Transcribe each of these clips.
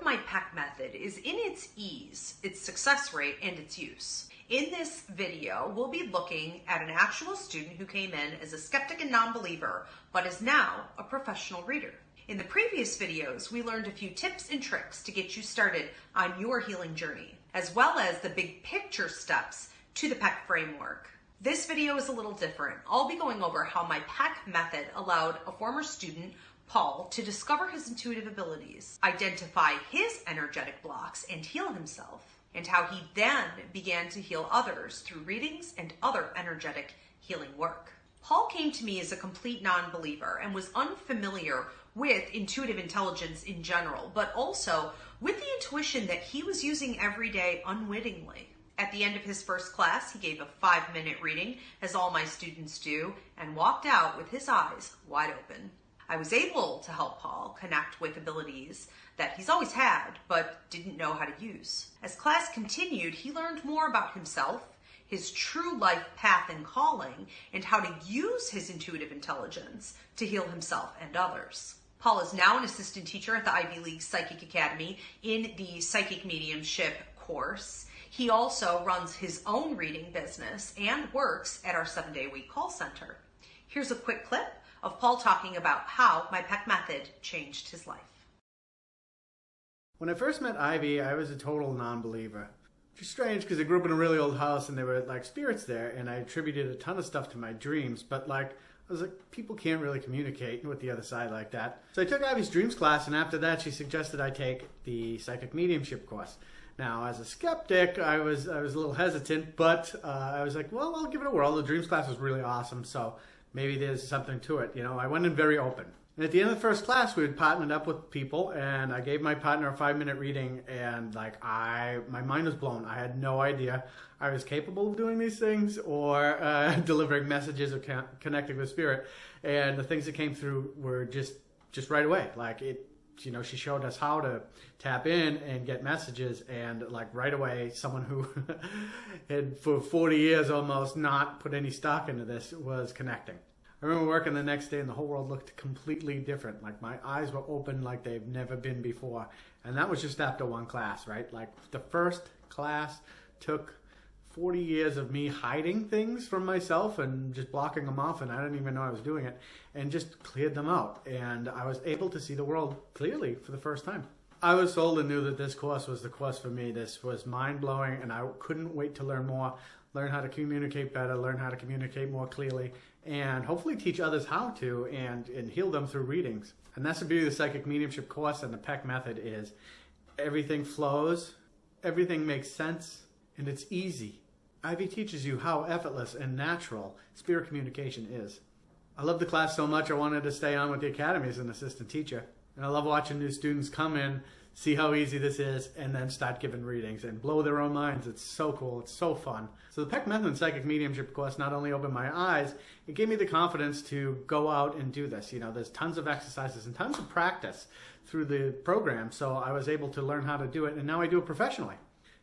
my PEC method is in its ease, its success rate, and its use. In this video, we'll be looking at an actual student who came in as a skeptic and non-believer, but is now a professional reader. In the previous videos, we learned a few tips and tricks to get you started on your healing journey, as well as the big picture steps to the PEC framework. This video is a little different. I'll be going over how my PEC method allowed a former student, Paul, to discover his intuitive abilities, identify his energetic blocks, and heal himself, and how he then began to heal others through readings and other energetic healing work. Paul came to me as a complete non-believer and was unfamiliar with intuitive intelligence in general, but also with the intuition that he was using every day unwittingly. At the end of his first class, he gave a 5-minute reading, as all my students do, and walked out with his eyes wide open. I was able to help Paul connect with abilities that he's always had, but didn't know how to use. As class continued, he learned more about himself, his true life path and calling, and how to use his intuitive intelligence to heal himself and others. Paul is now an assistant teacher at the Ivy League Psychic Academy in the Psychic Mediumship course. He also runs his own reading business and works at our 7-day-a-week call center. Here's a quick clip of Paul talking about how my PEC method changed his life. When I first met Ivy, I was a total non-believer. Which is strange because I grew up in a really old house and there were like spirits there, and I attributed a ton of stuff to my dreams, but I was like, people can't really communicate with the other side like that. So I took Ivy's dreams class, and after that she suggested I take the psychic mediumship course. Now, as a skeptic, I was a little hesitant, but I was like, well, I'll give it a whirl. The dreams class was really awesome, so maybe there's something to it. You know, I went in very open. And at the end of the first class, we had partnered up with people, and I gave my partner a 5-minute reading, and my mind was blown. I had no idea I was capable of doing these things or delivering messages or connecting with spirit. And the things that came through were just right away. She showed us how to tap in and get messages, and right away, someone who had for 40 years almost not put any stock into this was connecting. I remember working the next day and the whole world looked completely different. My eyes were open like they've never been before. And that was just after one class, right? The first class took 40 years of me hiding things from myself and just blocking them off, and I didn't even know I was doing it, and just cleared them out. And I was able to see the world clearly for the first time. I was sold and knew that this course was the course for me. This was mind-blowing, and I couldn't wait to learn more, learn how to communicate better, learn how to communicate more clearly, and hopefully teach others how to and heal them through readings. And that's the beauty of the Psychic Mediumship course and the PEC method is everything flows, everything makes sense, and it's easy. Ivy teaches you how effortless and natural spirit communication is. I love the class so much I wanted to stay on with the Academy as an assistant teacher. And I love watching new students come in, see how easy this is, and then start giving readings and blow their own minds. It's so cool. It's so fun. So the PEC Method and Psychic Mediumship course not only opened my eyes, it gave me the confidence to go out and do this. You know, there's tons of exercises and tons of practice through the program, so I was able to learn how to do it, and now I do it professionally.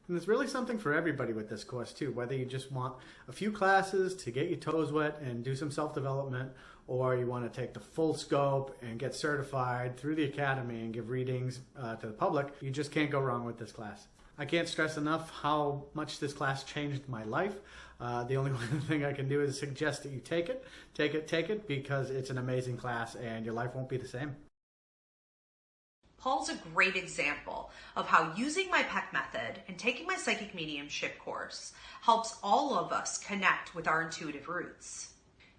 And there's really something for everybody with this course too, whether you just want a few classes to get your toes wet and do some self-development, or you want to take the full scope and get certified through the Academy and give readings to the public. You just can't go wrong with this class. I can't stress enough how much this class changed my life. The only thing I can do is suggest that you take it, because it's an amazing class and your life won't be the same. Paul's a great example of how using my PEC method and taking my psychic mediumship course helps all of us connect with our intuitive roots.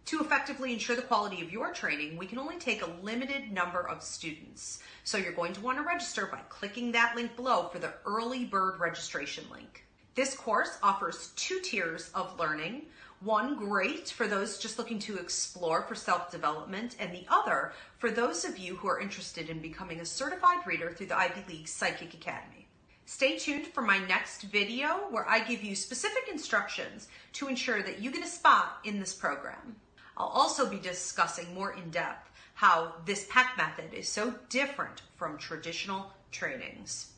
To effectively ensure the quality of your training, we can only take a limited number of students. So you're going to want to register by clicking that link below for the Early Bird registration link. This course offers 2 tiers of learning. One great for those just looking to explore for self-development, and the other for those of you who are interested in becoming a certified reader through the Ivy League Psychic Academy. Stay tuned for my next video where I give you specific instructions to ensure that you get a spot in this program. I'll also be discussing more in depth how this PEC method is so different from traditional trainings.